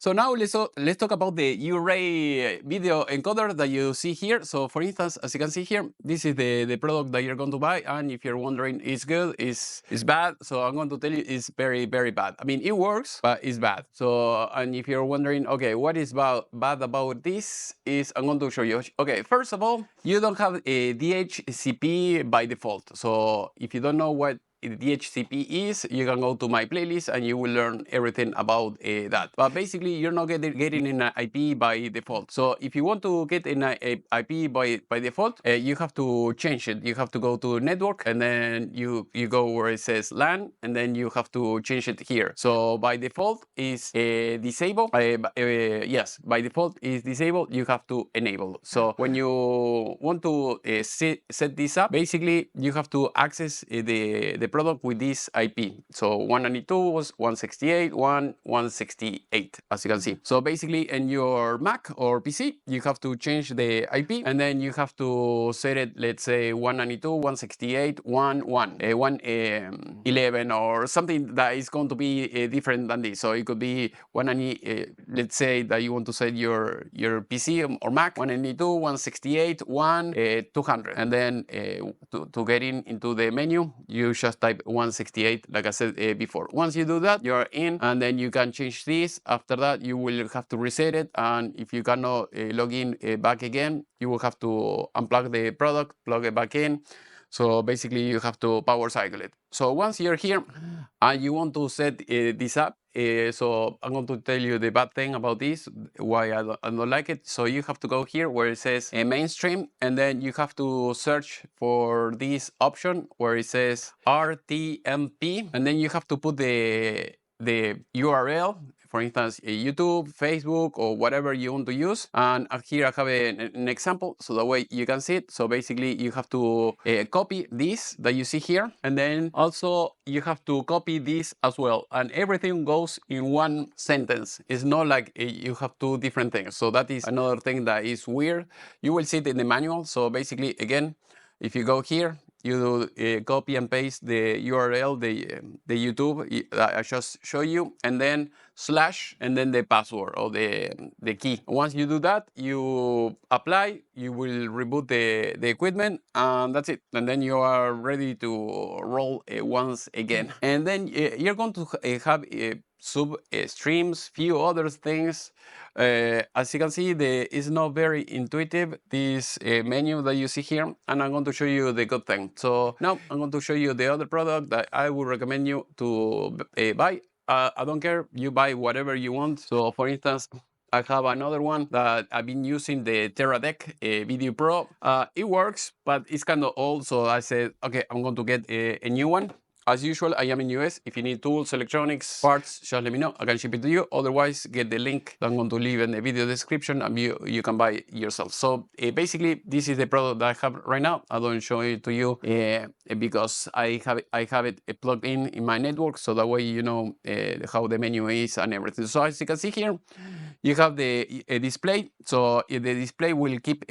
So now let's talk about the Uray video encoder that you see here. So for instance, as you can see here, this is the product that you're going to buy. And if you're wondering, it's good, it's bad. So I'm going to tell you it's very, very bad. I mean, it works, but it's bad. So, and if you're wondering, okay, what is bad about this is I'm going to show you. Okay, first of all, you don't have a DHCP by default. So if you don't know what DHCP is, you can go to my playlist and you will learn everything about that. But basically, you're not getting an IP by default. So if you want to get an IP by default, you have to change it. You have to go to network and then you go where it says LAN and then you have to change it here. So by default is disabled. Yes, by default is disabled. You have to enable. So when you want to set this up, basically you have to access the product with this IP. So 192 was 168, as you can see. So basically in your Mac or PC, you have to change the IP and then you have to set it, let's say 192, 168, 111 or something that is going to be different than this. So it could be 190, let's say that you want to set your PC or Mac 192, 168, 200. And then to get into the menu, you just type 168 like I said before. Once you do that, you're in and then you can change this. After that, you will have to reset it, and if you cannot log in back again, you will have to unplug the product, plug it back in. So basically you have to power cycle it. So once you're here and you want to set this up, so I'm going to tell you the bad thing about this, why I don't like it. So you have to go here where it says mainstream, and then you have to search for this option where it says RTMP, and then you have to put the URL, for instance, YouTube, Facebook, or whatever you want to use. And here I have an example, so that way you can see it. So basically you have to copy this that you see here, and then also you have to copy this as well. And everything goes in one sentence. It's not like you have two different things. So that is another thing that is weird. You will see it in the manual. So basically, again, if you go here, you copy and paste the URL, the YouTube I just show you, and then slash, and then the password or the key. Once you do that, you apply, you will reboot the equipment, and that's it. And then you are ready to roll once again. And then you're going to have sub streams, few other things. As you can see, it's not very intuitive, this menu that you see here, and I'm going to show you the good thing. So now I'm going to show you the other product that I would recommend you to buy. I don't care, you buy whatever you want. So for instance, I have another one that I've been using, the TerraDeck Video Pro. It works, but it's kind of old, so I said, okay, I'm going to get a new one. As usual, I am in US. If you need tools, electronics, parts, just let me know. I can ship it to you. Otherwise, get the link that I'm going to leave in the video description and you can buy it yourself. So basically, this is the product that I have right now. I don't show it to you because I have it plugged in my network, so that way you know how the menu is and everything. So as you can see here, you have the display. So the display will keep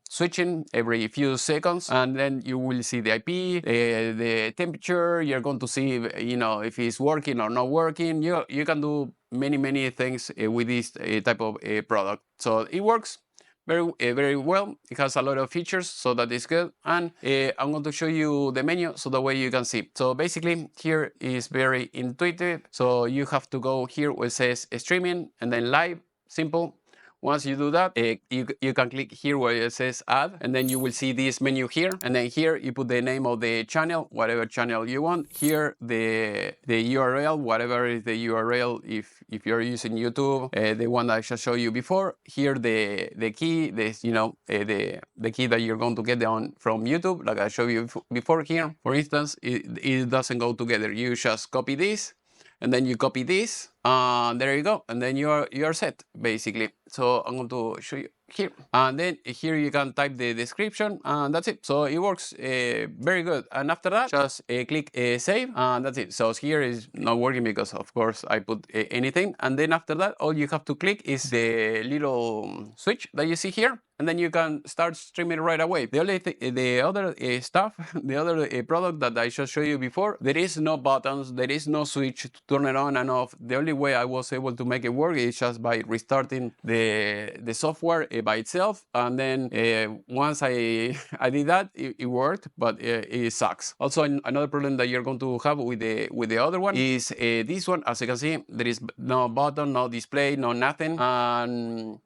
switching every few seconds, and then you will see the IP, the temperature. You're going to see, you know, if it's working or not working. You can do many things with this type of product. So it works very well. It has a lot of features, so that is good. And I'm going to show you the menu so that way you can see. So basically here is very intuitive. So you have to go here where it says streaming and then live, simple. Once you do that, you can click here where it says add, and then you will see this menu here. And then here you put the name of the channel, whatever channel you want. Here the URL, whatever is the URL. If you're using YouTube, the one that I just showed you before. Here the key, the key that you're going to get down from YouTube, like I showed you before here. For instance, it doesn't go together. You just copy this, and then you copy this, there you go, and then you're set basically. So I'm going to show you here, and then here you can type the description, and that's it. So it works very good. And after that, just click save, and that's it. So here is not working because of course I put anything, and then after that all you have to click is the little switch that you see here, and then you can start streaming right away. The other stuff, the other product that I just showed you before, there is no buttons, there is no switch to turn it on and off. The only way I was able to make it work is just by restarting the software by itself, and then once I did that, it worked, but it sucks. Also, another problem that you're going to have with the other one is this one. As you can see, there is no button, no display, no nothing, and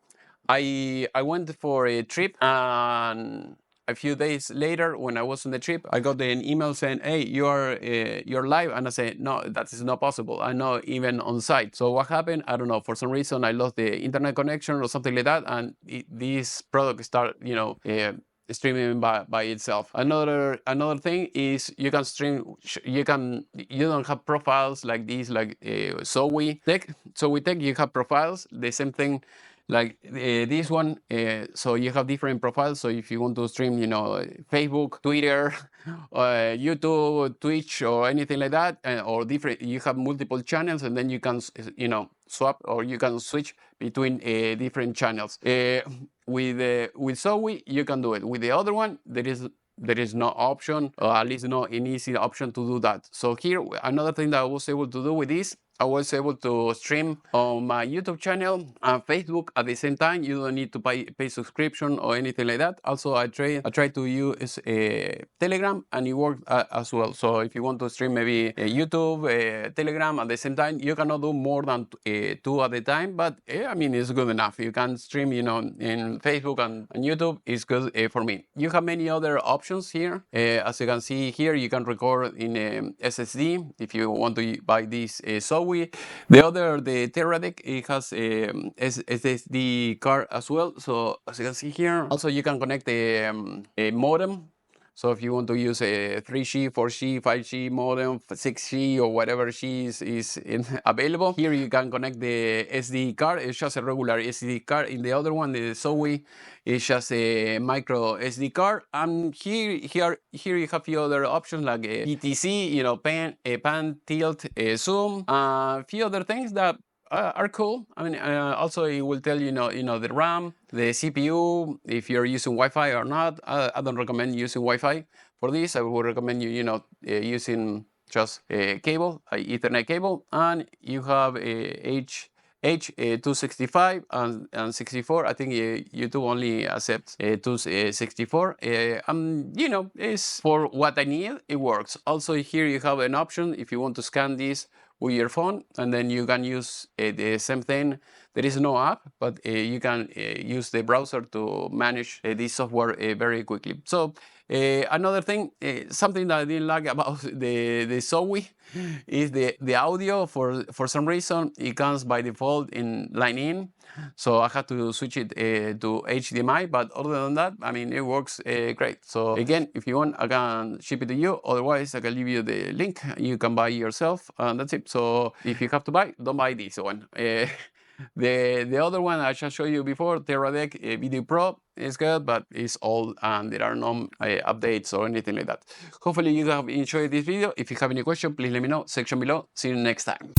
I went for a trip, and a few days later, when I was on the trip, I got an email saying, "Hey, you're live," and I said, "No, that is not possible. I'm not even on site." So what happened? I don't know. For some reason, I lost the internet connection or something like that, and this product started, streaming by itself. Another thing is you can stream. You don't have profiles like these, like Zoe Tech. You have profiles. The same thing like this one. So you have different profiles. So if you want to stream, Facebook, Twitter, YouTube, Twitch, or anything like that, or different, you have multiple channels, and then you can, swap, or you can switch between different channels. With Zoe, you can do it. With the other one, there is no option, or at least not an easy option to do that. So here, another thing that I was able to do with this, I was able to stream on my YouTube channel and Facebook at the same time. You don't need to pay subscription or anything like that. Also, I try to use Telegram, and it worked as well. So if you want to stream maybe YouTube, Telegram at the same time, you cannot do more than 2 at a time, but I mean, it's good enough. You can stream, in Facebook and YouTube. It's good for me. You have many other options here. As you can see here, you can record in SSD if you want to buy this Zoe. The Teradek, it has SSD card as well. So as you can see here, also you can connect a modem. So if you want to use a 3G, 4G, 5G modem, 6G, or whatever G is available, here you can connect the SD card. It's just a regular SD card. In the other one, the Zoe, is just a micro SD card. And here you have a few other options like BTC, pan, tilt, zoom, a few other things that are cool. I mean, also it will tell the RAM, the CPU, if you're using Wi-Fi or not. I don't recommend using Wi-Fi for this. I would recommend using just a cable, Ethernet cable, and you have a H265 and 64. I think YouTube only accepts 264. It's for what I need. It works. Also here you have an option if you want to scan this with your phone, and then you can use the same thing. There is no app, but you can use the browser to manage this software very quickly. So another thing, something that I didn't like about the Zoe is the audio. For some reason, it comes by default in line in, so I had to switch it to HDMI. But other than that, I mean, it works great. So again, if you want, I can ship it to you. Otherwise, I can leave you the link. You can buy yourself, and that's it. So if you have to buy, don't buy this one. The other one I just showed you before, Teradek Video Pro, is good, but it's old and there are no updates or anything like that. Hopefully you have enjoyed this video. If you have any question, please let me know, section below. See you next time.